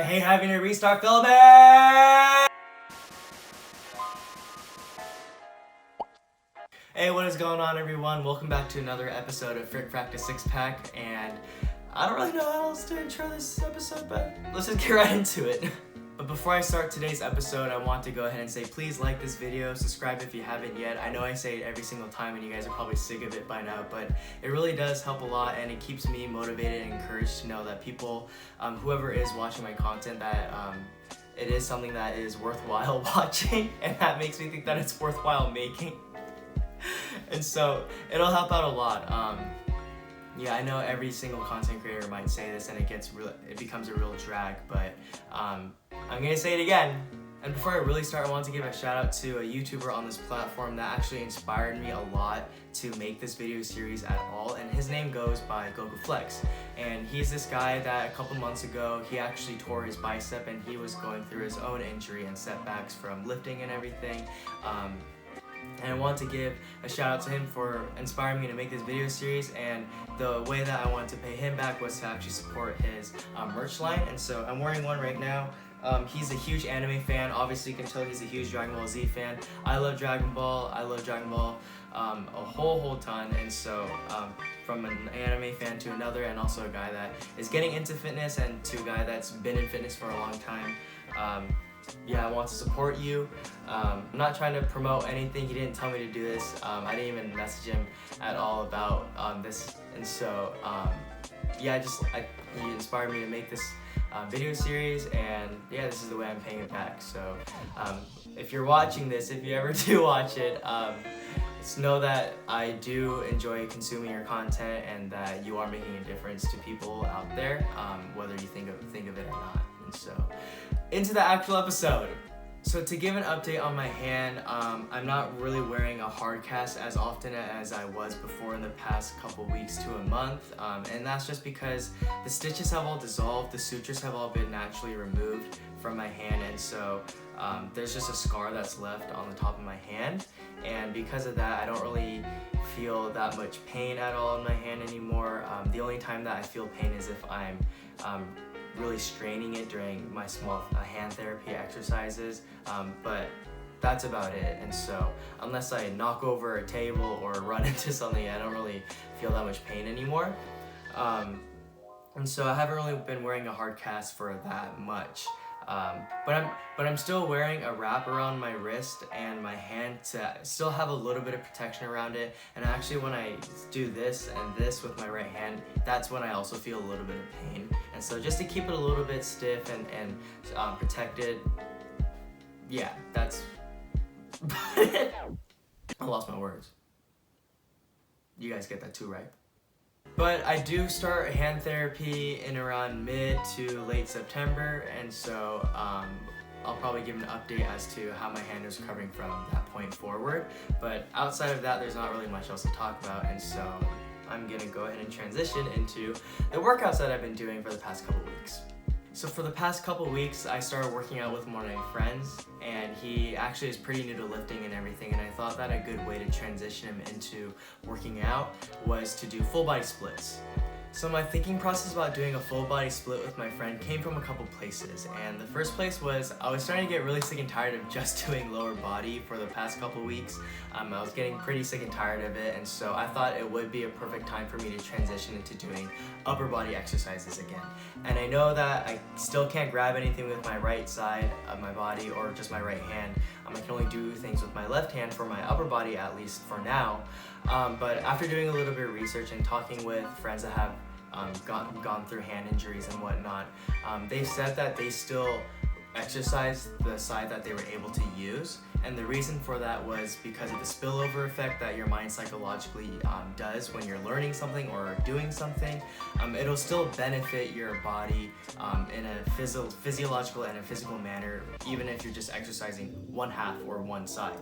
hate having to restart filming! Hey, what is going on, everyone? Welcome back to another episode of Frick Frack to Six Pack, and I don't really know how else to intro this episode, but let's just get right into it. But before I start today's episode, I want to go ahead and say please like this video, subscribe if you haven't yet. I know I say it every single time and you guys are probably sick of it by now, but it really does help a lot and it keeps me motivated and encouraged to know that people, whoever is watching my content, that it is something that is worthwhile watching, and that makes me think that it's worthwhile making. And so it'll help out a lot. Yeah, I know every single content creator might say this and it becomes a real drag, but I'm gonna say it again. And before I really start, I want to give a shout out to a YouTuber on this platform that actually inspired me a lot to make this video series at all, and his name goes by GOKUFLEX. And he's this guy that a couple months ago, he actually tore his bicep and he was going through his own injury and setbacks from lifting and everything. And I want to give a shout out to him for inspiring me to make this video series, and the way that I wanted to pay him back was to actually support his merch line. And so I'm wearing one right now. He's a huge anime fan. Obviously you can tell he's a huge Dragon Ball Z fan. I love Dragon Ball a whole ton, and so from an anime fan to another, and also a guy that is getting into fitness, and to a guy that's been in fitness for a long time. Yeah, I want to support you. I'm not trying to promote anything. He didn't tell me to do this. I didn't even message him at all about this. And so, yeah, he inspired me to make this video series, and yeah, this is the way I'm paying it back. So, if you're watching this, if you ever do watch it, just know that I do enjoy consuming your content and that you are making a difference to people out there, whether you think of it or not. And so, into the actual episode. So to give an update on my hand, I'm not really wearing a hard cast as often as I was before in the past couple weeks to a month, and that's just because the stitches have all dissolved, the sutures have all been naturally removed from my hand, and so there's just a scar that's left on the top of my hand, and because of that I don't really feel that much pain at all in my hand anymore. The only time that I feel pain is if I'm really straining it during my small hand therapy exercises, but that's about it. And so unless I knock over a table or run into something, I don't really feel that much pain anymore. And so I haven't really been wearing a hard cast for that much. But I'm still wearing a wrap around my wrist and my hand to still have a little bit of protection around it. And actually when I do this and this with my right hand, that's when I also feel a little bit of pain. And so just to keep it a little bit stiff and protected, yeah, that's I lost my words. You guys get that too, right? But I do start hand therapy in around mid to late September, and so I'll probably give an update as to how my hand is recovering from that point forward. But outside of that, there's not really much else to talk about, and so I'm gonna go ahead and transition into the workouts that I've been doing for the past couple weeks. So for the past couple weeks, I started working out with one of my friends, and he actually is pretty new to lifting and everything, and I thought that a good way to transition him into working out was to do full body splits. So my thinking process about doing a full body split with my friend came from a couple places, and the first place was I was starting to get really sick and tired of just doing lower body for the past couple weeks. I was getting pretty sick and tired of it, and so I thought it would be a perfect time for me to transition into doing upper body exercises again. And I know that I still can't grab anything with my right side of my body or just my right hand. I can only do things with my left hand for my upper body, at least for now. But after doing a little bit of research and talking with friends that have gone through hand injuries and whatnot, they said that they still exercise the side that they were able to use, and the reason for that was because of the spillover effect that your mind psychologically does when you're learning something or doing something. It'll still benefit your body in a physiological and a physical manner, even if you're just exercising one half or one side.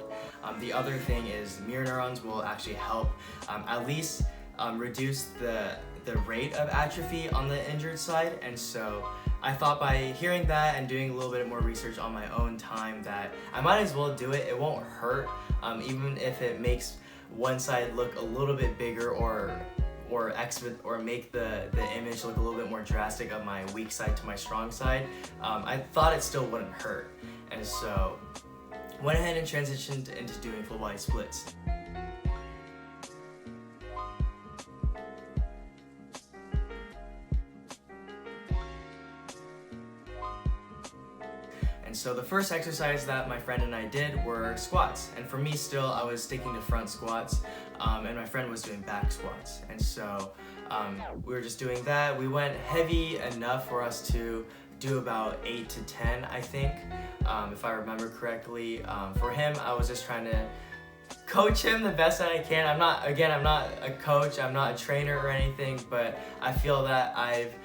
The other thing is mirror neurons will actually help at least reduce the rate of atrophy on the injured side, and so I thought by hearing that and doing a little bit more research on my own time that I might as well do it. It won't hurt, even if it makes one side look a little bit bigger or or make the image look a little bit more drastic of my weak side to my strong side, I thought it still wouldn't hurt. And so went ahead and transitioned into doing full body splits. So the first exercise that my friend and I did were squats, and for me still I was sticking to front squats, and my friend was doing back squats. And so we were just doing that. We went heavy enough for us to do about 8 to 10, I think, if I remember correctly. For him, I was just trying to coach him the best that I can. I'm not a coach, I'm not a trainer or anything, but I feel that I've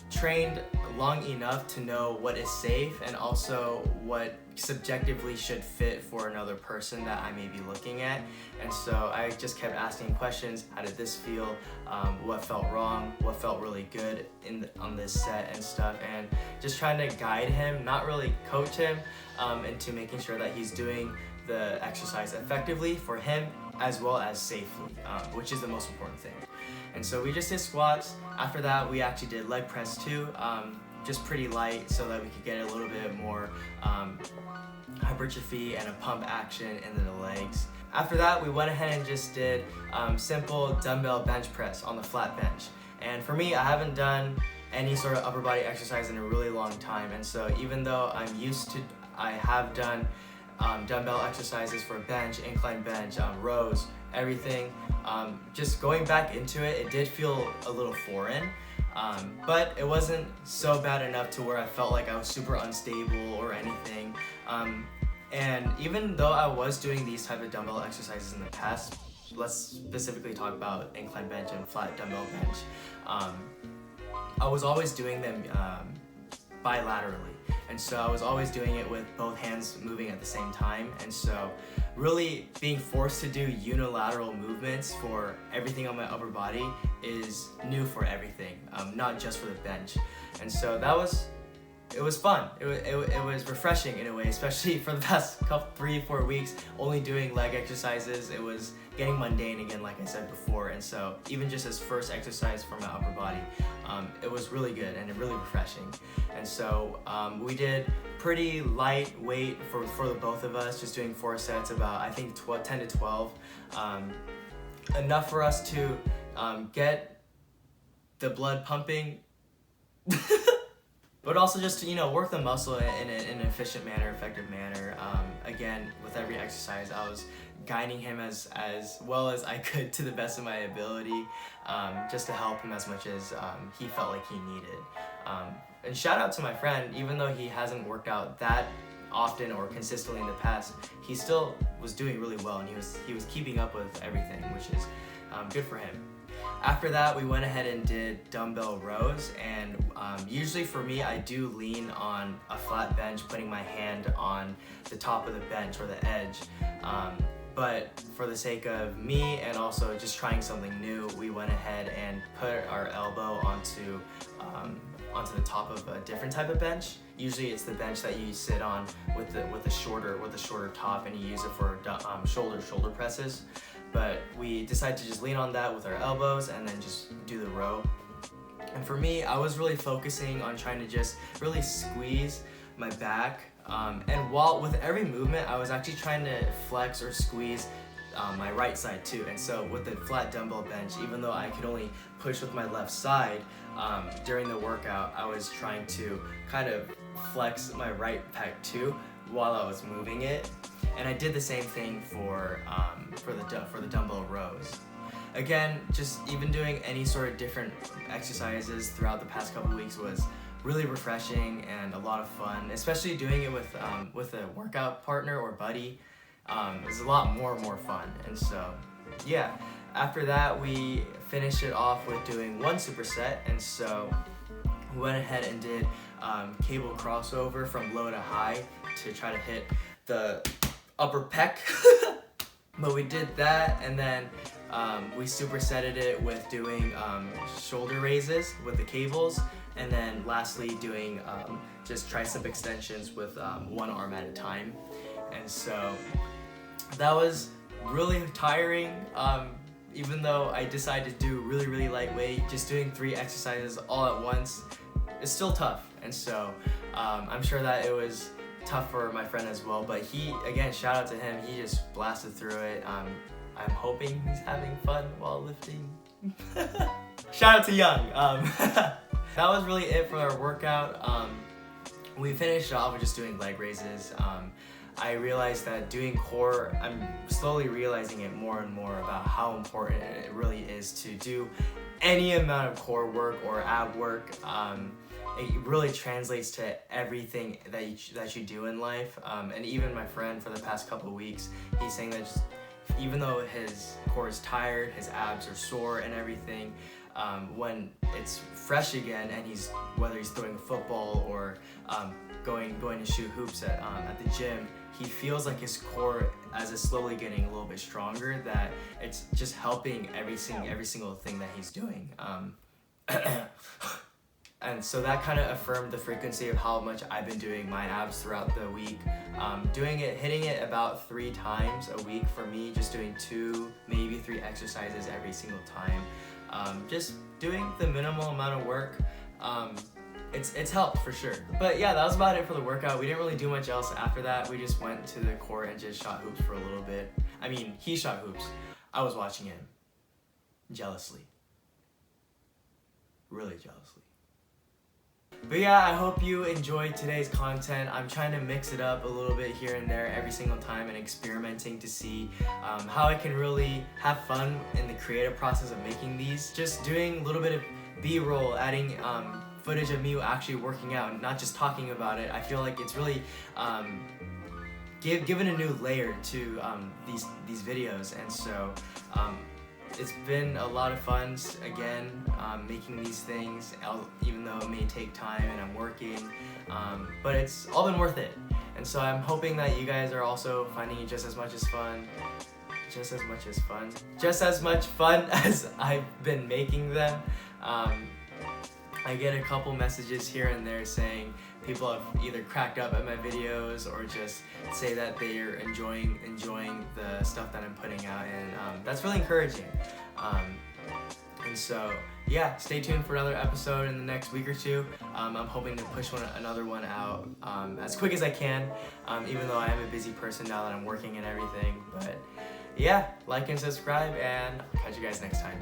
trained long enough to know what is safe and also what subjectively should fit for another person that I may be looking at. And so I just kept asking questions. How did this feel? What felt wrong? What felt really good on this set and stuff, and just trying to guide him, not really coach him, into making sure that he's doing the exercise effectively for him as well as safely, which is the most important thing. And so we just did squats. After that, we actually did leg press too, just pretty light so that we could get a little bit more hypertrophy and a pump action into the legs. After that, we went ahead and just did simple dumbbell bench press on the flat bench. And for me, I haven't done any sort of upper body exercise in a really long time. And so even though I have done dumbbell exercises for bench, incline bench, rows, everything. Just going back into it, it did feel a little foreign, but it wasn't so bad enough to where I felt like I was super unstable or anything. And even though I was doing these type of dumbbell exercises in the past, let's specifically talk about incline bench and flat dumbbell bench, I was always doing them bilaterally. And so I was always doing it with both hands moving at the same time. And so really being forced to do unilateral movements for everything on my upper body is new for everything, not just for the bench. And so it was fun. It was refreshing in a way, especially for the past 3-4 weeks, only doing leg exercises. It was getting mundane again, like I said before. And so even just as first exercise for my upper body, it was really good and really refreshing. And so we did pretty light weight for the both of us, just doing 4 sets, about I think 10 to 12, enough for us to get the blood pumping. But also just to, work the muscle in an efficient manner, effective manner. Again, with every exercise, I was guiding him as well as I could to the best of my ability, just to help him as much as he felt like he needed. And shout out to my friend, even though he hasn't worked out that often or consistently in the past, he still was doing really well, and he was keeping up with everything, which is good for him. After that, we went ahead and did dumbbell rows, and usually for me, I do lean on a flat bench, putting my hand on the top of the bench or the edge. But for the sake of me and also just trying something new, we went ahead and put our elbow onto the top of a different type of bench. Usually it's the bench that you sit on with the shorter top, and you use it for shoulder presses. But we decided to just lean on that with our elbows and then just do the row. And for me, I was really focusing on trying to just really squeeze my back. And while with every movement, I was actually trying to flex or squeeze my right side too. And so with the flat dumbbell bench, even though I could only push with my left side, during the workout, I was trying to kind of flex my right pec too while I was moving it. And I did the same thing for the dumbbell rows. Again, just even doing any sort of different exercises throughout the past couple weeks was really refreshing and a lot of fun, especially doing it with a workout partner or buddy. Is a lot more fun. And so yeah, after that we finished it off with doing 1 superset, and so we went ahead and did cable crossover from low to high to try to hit the upper pec. But we did that, and then we supersetted it with doing shoulder raises with the cables, and then lastly doing just tricep extensions with 1 arm at a time. And so that was really tiring, even though I decided to do really lightweight, just doing 3 exercises all at once is still tough. And so I'm sure that it was tough for my friend as well, but he, again, shout out to him, he just blasted through it. I'm hoping he's having fun while lifting. Shout out to Young. That was really it for our workout. We finished off with just doing leg raises. I realized that doing core, I'm slowly realizing it more and more about how important it really is to do any amount of core work or ab work. It really translates to everything that you do in life. And even my friend for the past couple of weeks, he's saying that even though his core is tired, his abs are sore and everything, when it's fresh again and whether he's throwing a football or going to shoot hoops at the gym, he feels like his core, as it's slowly getting a little bit stronger, that it's just helping every single thing that he's doing. And so that kind of affirmed the frequency of how much I've been doing my abs throughout the week. Hitting it about 3 times a week for me, just doing 2, maybe 3 exercises every single time. Just doing the minimal amount of work. It's helped for sure. But yeah, that was about it for the workout. We didn't really do much else after that. We just went to the court and just shot hoops for a little bit. I mean, he shot hoops. I was watching him. Jealously. Really jealously. But yeah, I hope you enjoyed today's content. I'm trying to mix it up a little bit here and there every single time and experimenting to see how I can really have fun in the creative process of making these. Just doing a little bit of B-roll, adding footage of me actually working out and not just talking about it. I feel like it's really given a new layer to these videos, and so it's been a lot of fun again making these things, even though it may take time and I'm working, but it's all been worth it. And so I'm hoping that you guys are also finding it just as much fun as I've been making them. I get a couple messages here and there saying people have either cracked up at my videos or just say that they're enjoying the stuff that I'm putting out, and that's really encouraging. And so yeah, stay tuned for another episode in the next week or 2. I'm hoping to push another one out as quick as I can, even though I am a busy person now that I'm working and everything. But yeah, like and subscribe, and I'll catch you guys next time.